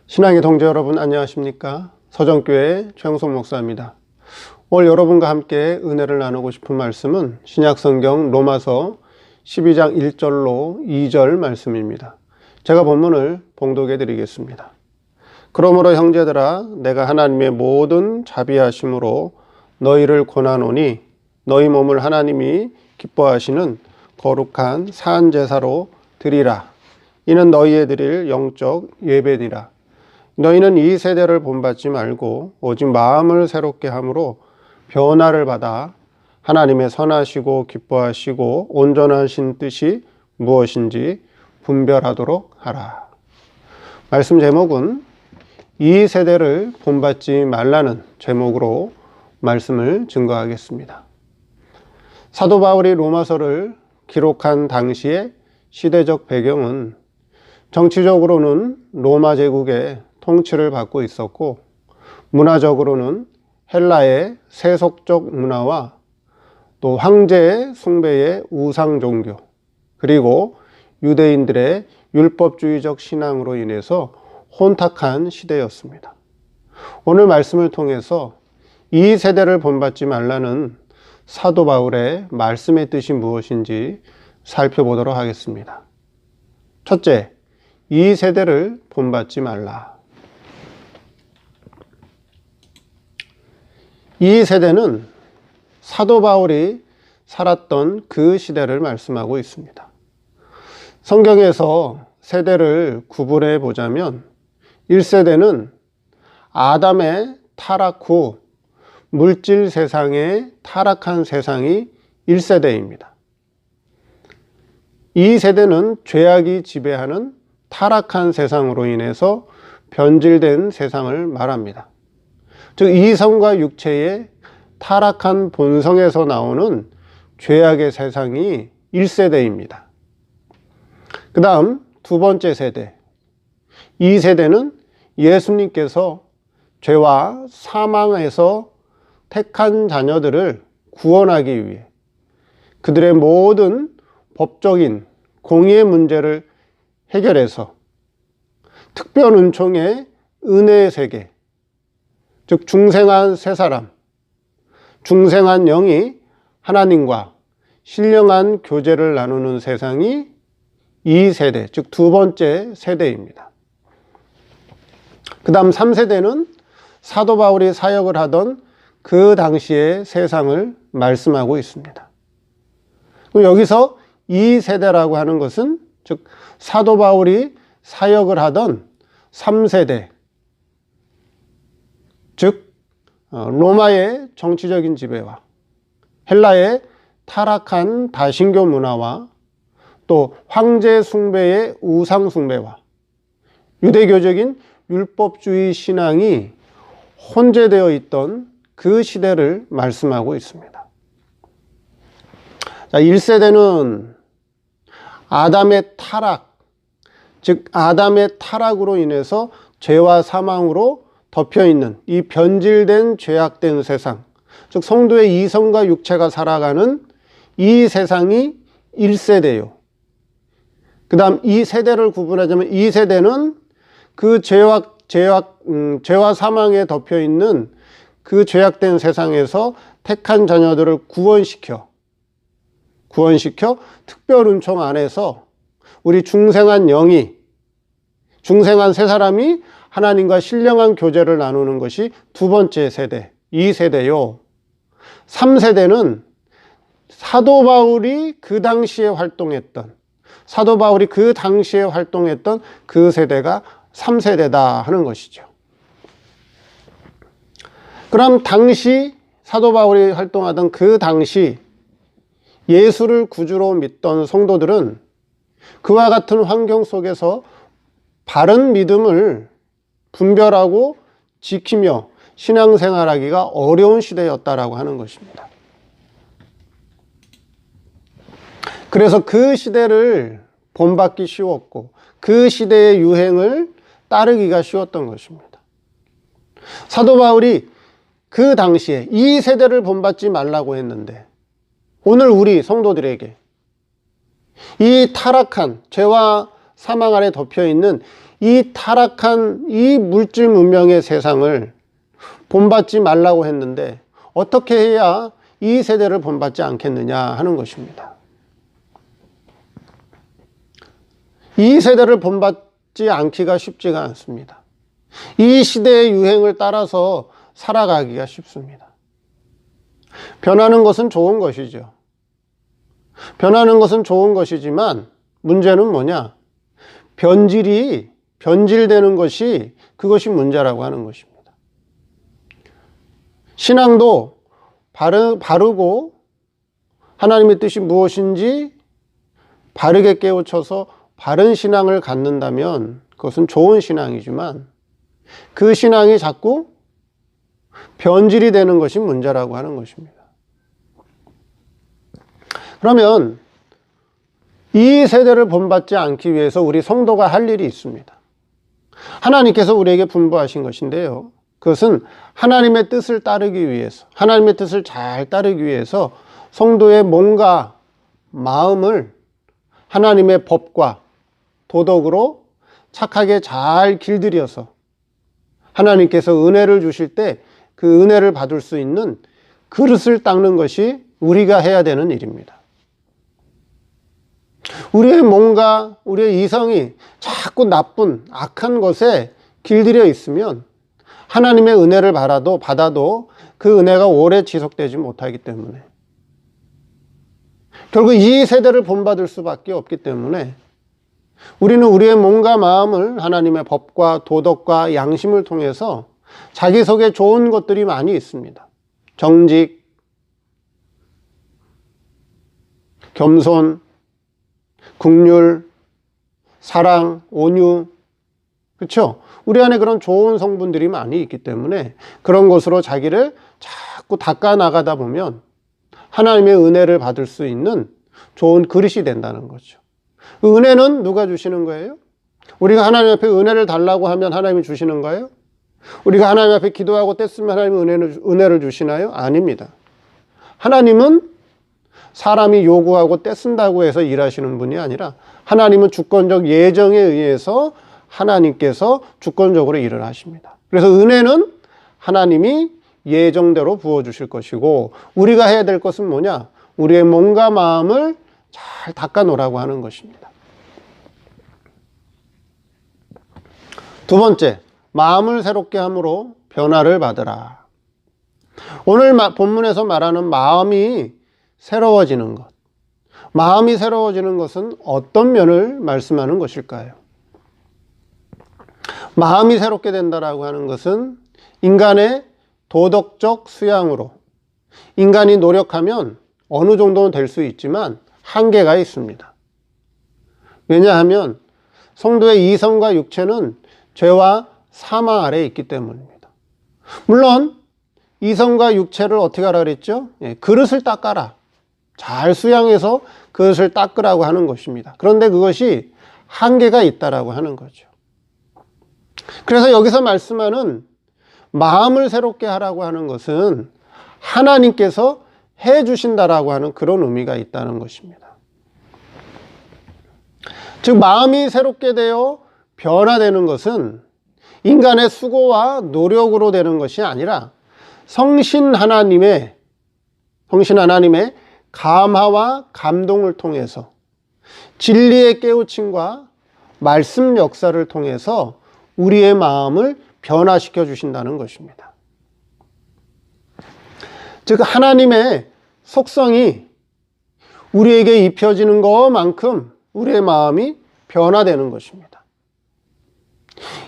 신앙의 동지 여러분 안녕하십니까? 서정교회 최영석 목사입니다. 오늘 여러분과 함께 은혜를 나누고 싶은 말씀은 신약성경 로마서 12장 1절로 2절 말씀입니다. 제가 본문을 봉독해 드리겠습니다. 그러므로 형제들아 내가 하나님의 모든 자비하심으로 너희를 권하노니 너희 몸을 하나님이 기뻐하시는 거룩한 산제사로 드리라. 이는 너희의 드릴 영적 예배니라. 너희는 이 세대를 본받지 말고 오직 마음을 새롭게 함으로 변화를 받아 하나님의 선하시고 기뻐하시고 온전하신 뜻이 무엇인지 분별하도록 하라. 말씀 제목은 이 세대를 본받지 말라는 제목으로 말씀을 증거하겠습니다. 사도 바울이 로마서를 기록한 당시의 시대적 배경은 정치적으로는 로마 제국의 통치를 받고 있었고 문화적으로는 헬라의 세속적 문화와 또 황제의 숭배의 우상 종교 그리고 유대인들의 율법주의적 신앙으로 인해서 혼탁한 시대였습니다. 오늘 말씀을 통해서 이 세대를 본받지 말라는 사도 바울의 말씀의 뜻이 무엇인지 살펴보도록 하겠습니다. 첫째, 이 세대를 본받지 말라. 이 세대는 사도 바울이 살았던 그 시대를 말씀하고 있습니다. 성경에서 세대를 구분해 보자면 1세대는 아담의 타락 후 물질 세상에 타락한 세상이 1세대입니다. 2세대는 죄악이 지배하는 타락한 세상으로 인해서 변질된 세상을 말합니다. 즉 이성과 육체의 타락한 본성에서 나오는 죄악의 세상이 1세대입니다. 그 다음 두 번째 세대 2세대는 예수님께서 죄와 사망에서 택한 자녀들을 구원하기 위해 그들의 모든 법적인 공의의 문제를 해결해서 특별 은총의 은혜의 세계 즉 중생한 세 사람, 중생한 영이 하나님과 신령한 교제를 나누는 세상이 2세대, 즉 두 번째 세대입니다. 그 다음 3세대는 사도 바울이 사역을 하던 그 당시의 세상을 말씀하고 있습니다. 여기서 2세대라고 하는 것은 즉 사도 바울이 사역을 하던 3세대, 즉 로마의 정치적인 지배와 헬라의 타락한 다신교 문화와 또 황제 숭배의 우상 숭배와 유대교적인 율법주의 신앙이 혼재되어 있던 그 시대를 말씀하고 있습니다. 자, 1세대는 아담의 타락, 즉 아담의 타락으로 인해서 죄와 사망으로 덮여있는 이 변질된 죄악된 세상, 즉 성도의 이성과 육체가 살아가는 이 세상이 1세대요. 그 다음 이 세대를 구분하자면 2세대는 그 죄와 사망에 덮여있는 그 죄악된 세상에서 택한 자녀들을 구원시켜 특별 은총 안에서 우리 중생한 세 사람이 하나님과 신령한 교제를 나누는 것이 두 번째 세대, 2세대요. 3세대는 사도 바울이 그 당시에 활동했던 그 세대가 3세대다 하는 것이죠. 그럼 당시 사도 바울이 활동하던 그 당시 예수를 구주로 믿던 성도들은 그와 같은 환경 속에서 바른 믿음을 분별하고 지키며 신앙생활하기가 어려운 시대였다라고 하는 것입니다. 그래서 그 시대를 본받기 쉬웠고 그 시대의 유행을 따르기가 쉬웠던 것입니다. 사도 바울이 그 당시에 이 세대를 본받지 말라고 했는데 오늘 우리 성도들에게 이 타락한 죄와 사망 아래 덮여있는 이 타락한 이 물질 문명의 세상을 본받지 말라고 했는데 어떻게 해야 이 세대를 본받지 않겠느냐 하는 것입니다. 이 세대를 본받지 않기가 쉽지가 않습니다. 이 시대의 유행을 따라서 살아가기가 쉽습니다. 변하는 것은 좋은 것이죠. 변하는 것은 좋은 것이지만 문제는 뭐냐? 변질되는 것이 그것이 문제라고 하는 것입니다. 신앙도 바르고 하나님의 뜻이 무엇인지 바르게 깨우쳐서 바른 신앙을 갖는다면 그것은 좋은 신앙이지만 그 신앙이 자꾸 변질이 되는 것이 문제라고 하는 것입니다. 그러면 이 세대를 본받지 않기 위해서 우리 성도가 할 일이 있습니다. 하나님께서 우리에게 분부하신 것인데요. 그것은 하나님의 뜻을 따르기 위해서, 하나님의 뜻을 잘 따르기 위해서 성도의 몸과 마음을 하나님의 법과 도덕으로 착하게 잘 길들여서 하나님께서 은혜를 주실 때 그 은혜를 받을 수 있는 그릇을 닦는 것이 우리가 해야 되는 일입니다. 우리의 몸과 우리의 이성이 자꾸 나쁜 악한 것에 길들여 있으면 하나님의 은혜를 받아도 그 은혜가 오래 지속되지 못하기 때문에 결국 이 세대를 본받을 수밖에 없기 때문에 우리는 우리의 몸과 마음을 하나님의 법과 도덕과 양심을 통해서 자기 속에 좋은 것들이 많이 있습니다. 정직, 겸손, 긍휼, 사랑, 온유, 그렇죠? 우리 안에 그런 좋은 성분들이 많이 있기 때문에 그런 것으로 자기를 자꾸 닦아 나가다 보면 하나님의 은혜를 받을 수 있는 좋은 그릇이 된다는 거죠. 그 은혜는 누가 주시는 거예요? 우리가 하나님 앞에 은혜를 달라고 하면 하나님이 주시는 거예요? 우리가 하나님 앞에 기도하고 뗐으면 하나님이 은혜를 주시나요? 아닙니다. 하나님은 사람이 요구하고 떼쓴다고 해서 일하시는 분이 아니라 하나님은 주권적 예정에 의해서 하나님께서 주권적으로 일을 하십니다. 그래서 은혜는 하나님이 예정대로 부어주실 것이고 우리가 해야 될 것은 뭐냐? 우리의 몸과 마음을 잘 닦아 놓으라고 하는 것입니다. 두 번째, 마음을 새롭게 함으로 변화를 받으라. 오늘 본문에서 말하는 마음이 새로워지는 것. 마음이 새로워지는 것은 어떤 면을 말씀하는 것일까요? 마음이 새롭게 된다라고 하는 것은 인간의 도덕적 수양으로 인간이 노력하면 어느 정도는 될 수 있지만 한계가 있습니다. 왜냐하면 성도의 이성과 육체는 죄와 사망 아래에 있기 때문입니다. 물론 이성과 육체를 어떻게 하라 그랬죠? 그릇을 닦아라. 잘 수양해서 그것을 닦으라고 하는 것입니다. 그런데 그것이 한계가 있다라고 하는 거죠. 그래서 여기서 말씀하는 마음을 새롭게 하라고 하는 것은 하나님께서 해 주신다라고 하는 그런 의미가 있다는 것입니다. 즉 마음이 새롭게 되어 변화되는 것은 인간의 수고와 노력으로 되는 것이 아니라 성신 하나님의 감화와 감동을 통해서 진리의 깨우침과 말씀 역사를 통해서 우리의 마음을 변화시켜 주신다는 것입니다. 즉 하나님의 속성이 우리에게 입혀지는 것만큼 우리의 마음이 변화되는 것입니다.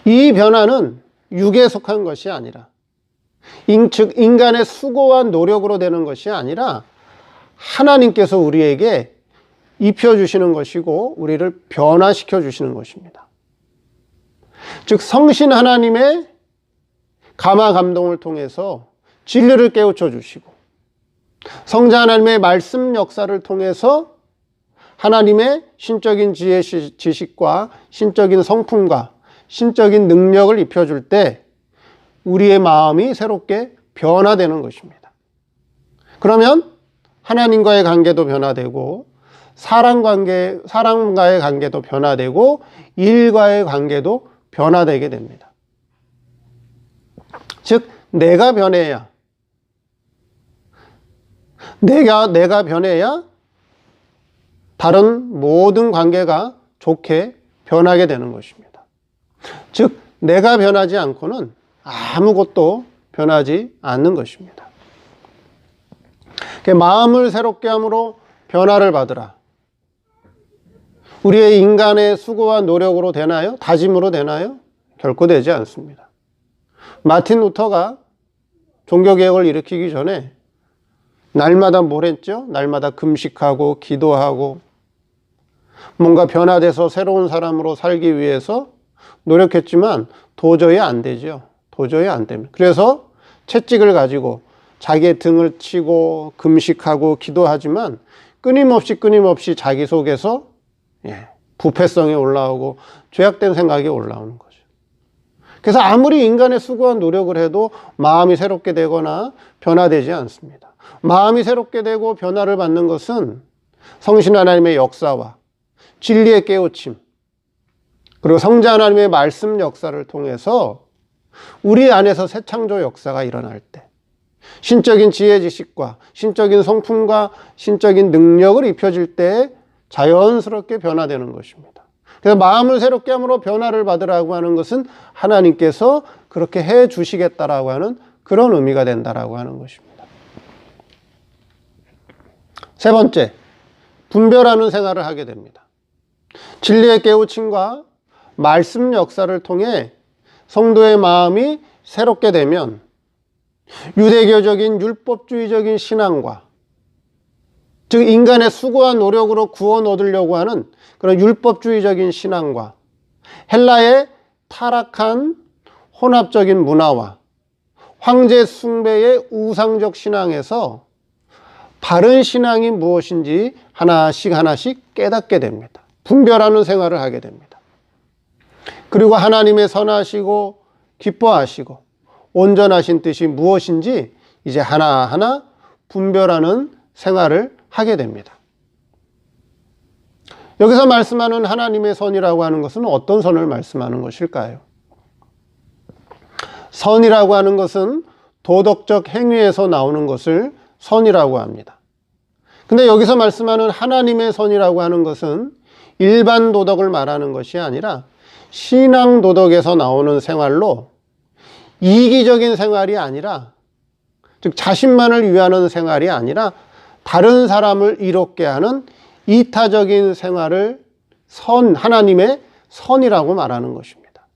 이 변화는 육에 속한 것이 아니라 즉 인간의 수고와 노력으로 되는 것이 아니라 하나님께서 우리에게 입혀주시는 것이고 우리를 변화시켜 주시는 것입니다. 즉 성신 하나님의 감화 감동을 통해서 진리를 깨우쳐 주시고 성자 하나님의 말씀 역사를 통해서 하나님의 신적인 지혜 지식과 신적인 성품과 신적인 능력을 입혀줄 때 우리의 마음이 새롭게 변화되는 것입니다. 그러면 하나님과의 관계도 변화되고 사람과의 관계도 변화되고 일과의 관계도 변화되게 됩니다. 즉, 내가 변해야 다른 모든 관계가 좋게 변하게 되는 것입니다. 즉, 내가 변하지 않고는 아무것도 변하지 않는 것입니다. 마음을 새롭게 함으로 변화를 받으라. 우리의 인간의 수고와 노력으로 되나요? 다짐으로 되나요? 결코 되지 않습니다. 마틴 루터가 종교개혁을 일으키기 전에 날마다 뭘 했죠? 날마다 금식하고 기도하고 뭔가 변화돼서 새로운 사람으로 살기 위해서 노력했지만 도저히 안 되죠. 도저히 안 됩니다. 그래서 채찍을 가지고 자기의 등을 치고 금식하고 기도하지만 끊임없이 자기 속에서 부패성이 올라오고 죄악된 생각이 올라오는 거죠. 그래서 아무리 인간의 수고한 노력을 해도 마음이 새롭게 되거나 변화되지 않습니다. 마음이 새롭게 되고 변화를 받는 것은 성신 하나님의 역사와 진리의 깨우침, 그리고 성자 하나님의 말씀 역사를 통해서 우리 안에서 새 창조 역사가 일어날 때, 신적인 지혜 지식과 신적인 성품과 신적인 능력을 입혀질 때 자연스럽게 변화되는 것입니다. 그래서 마음을 새롭게 함으로 변화를 받으라고 하는 것은 하나님께서 그렇게 해 주시겠다라고 하는 그런 의미가 된다라고 하는 것입니다. 세 번째, 분별하는 생활을 하게 됩니다. 진리의 깨우침과 말씀 역사를 통해 성도의 마음이 새롭게 되면 유대교적인 율법주의적인 신앙과, 즉 인간의 수고와 노력으로 구원 얻으려고 하는 그런 율법주의적인 신앙과 헬라의 타락한 혼합적인 문화와 황제 숭배의 우상적 신앙에서 바른 신앙이 무엇인지 하나씩 깨닫게 됩니다. 분별하는 생활을 하게 됩니다. 그리고 하나님의 선하시고 기뻐하시고 온전하신 뜻이 무엇인지 이제 하나하나 분별하는 생활을 하게 됩니다. 여기서 말씀하는 하나님의 선이라고 하는 것은 어떤 선을 말씀하는 것일까요? 선이라고 하는 것은 도덕적 행위에서 나오는 것을 선이라고 합니다. 근데 여기서 말씀하는 하나님의 선이라고 하는 것은 일반 도덕을 말하는 것이 아니라 신앙 도덕에서 나오는 생활로 이기적인 생활이 아니라, 즉 자신만을 위하는 생활이 아니라 다른 사람을 이롭게 하는 이타적인 생활을 하나님의 선이라고 말하는 것입니다.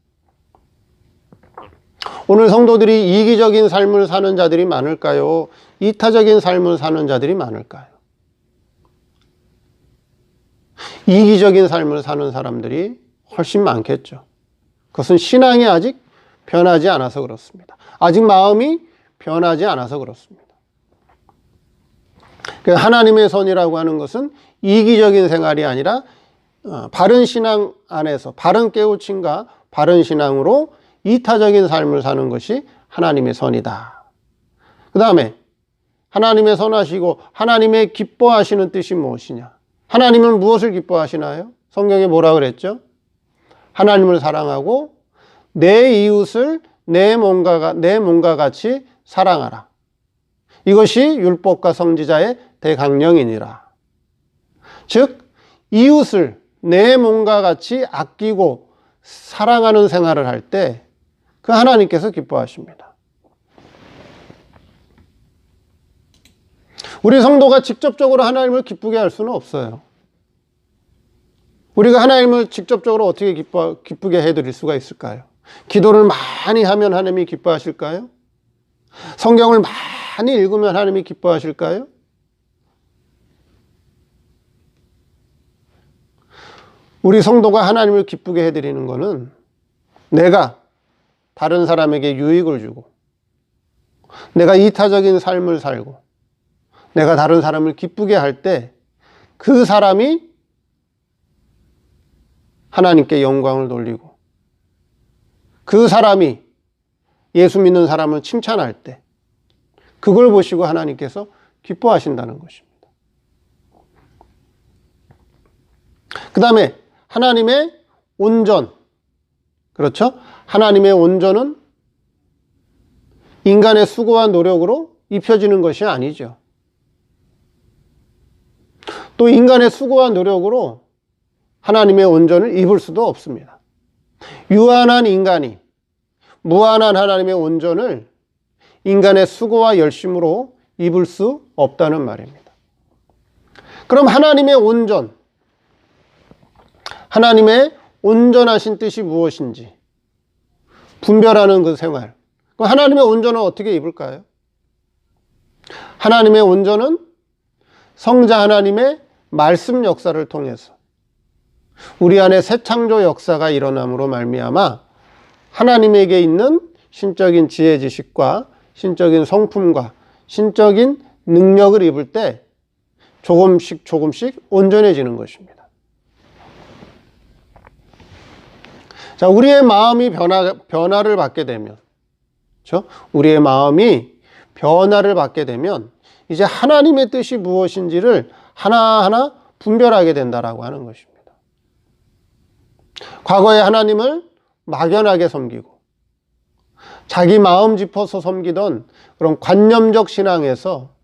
오늘 성도들이 이기적인 삶을 사는 자들이 많을까요? 이타적인 삶을 사는 자들이 많을까요? 이기적인 삶을 사는 사람들이 훨씬 많겠죠. 그것은 신앙이 아직 변하지 않아서 그렇습니다. 아직 마음이 변하지 않아서 그렇습니다. 하나님의 선이라고 하는 것은 이기적인 생활이 아니라 바른 신앙 안에서 바른 깨우침과 바른 신앙으로 이타적인 삶을 사는 것이 하나님의 선이다. 그 다음에 하나님의 선하시고 하나님의 기뻐하시는 뜻이 무엇이냐? 하나님은 무엇을 기뻐하시나요? 성경에 뭐라 그랬죠? 하나님을 사랑하고 내 이웃을 내 몸과 같이 사랑하라. 이것이 율법과 선지자의 대강령이니라. 즉 이웃을 내 몸과 같이 아끼고 사랑하는 생활을 할 때 그 하나님께서 기뻐하십니다. 우리 성도가 직접적으로 하나님을 기쁘게 할 수는 없어요. 우리가 하나님을 직접적으로 어떻게 기쁘게 해드릴 수가 있을까요? 기도를 많이 하면 하나님이 기뻐하실까요? 성경을 많이 읽으면 하나님이 기뻐하실까요? 우리 성도가 하나님을 기쁘게 해드리는 것은 내가 다른 사람에게 유익을 주고, 내가 이타적인 삶을 살고, 내가 다른 사람을 기쁘게 할 때 그 사람이 하나님께 영광을 돌리고, 그 사람이 예수 믿는 사람을 칭찬할 때 그걸 보시고 하나님께서 기뻐하신다는 것입니다. 그 다음에 하나님의 온전, 그렇죠? 하나님의 온전은 인간의 수고와 노력으로 입혀지는 것이 아니죠. 또 인간의 수고와 노력으로 하나님의 온전을 입을 수도 없습니다. 유한한 인간이 무한한 하나님의 온전을 인간의 수고와 열심으로 입을 수 없다는 말입니다. 그럼 하나님의 온전, 하나님의 온전하신 뜻이 무엇인지 분별하는 그 생활, 하나님의 온전은 어떻게 입을까요? 하나님의 온전은 성자 하나님의 말씀 역사를 통해서 우리 안에 새 창조 역사가 일어남으로 말미암아 하나님에게 있는 신적인 지혜 지식과 신적인 성품과 신적인 능력을 입을 때 조금씩 온전해지는 것입니다. 자, 우리의 마음이 변화를 받게 되면, 그렇죠? 우리의 마음이 변화를 받게 되면 이제 하나님의 뜻이 무엇인지를 하나하나 분별하게 된다라고 하는 것입니다. 과거에 하나님을 막연하게 섬기고 자기 마음 짚어서 섬기던 그런 관념적 신앙에서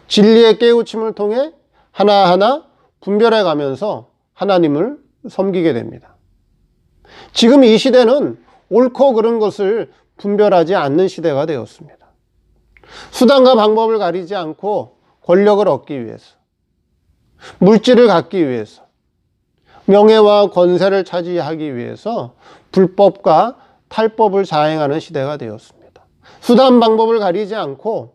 진리의 깨우침을 통해 하나하나 분별해 가면서 하나님을 섬기게 됩니다. 지금 이 시대는 옳고 그른 것을 분별하지 않는 시대가 되었습니다. 수단과 방법을 가리지 않고 권력을 얻기 위해서, 물질을 갖기 위해서, 명예와 권세를 차지하기 위해서 불법과 탈법을 자행하는 시대가 되었습니다. 수단 방법을 가리지 않고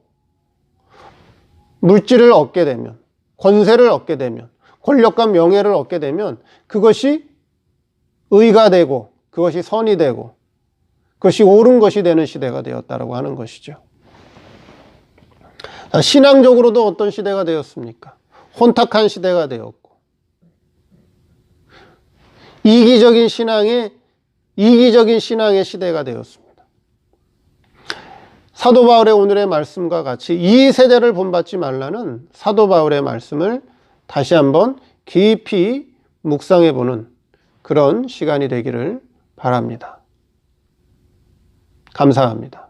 물질을 얻게 되면, 권세를 얻게 되면, 권력과 명예를 얻게 되면 그것이 의가 되고 그것이 선이 되고 그것이 옳은 것이 되는 시대가 되었다고 하는 것이죠. 신앙적으로도 어떤 시대가 되었습니까? 혼탁한 시대가 되었고 이기적인 신앙의 시대가 되었습니다. 사도 바울의 오늘의 말씀과 같이 이 세대를 본받지 말라는 사도 바울의 말씀을 다시 한번 깊이 묵상해 보는 그런 시간이 되기를 바랍니다. 감사합니다.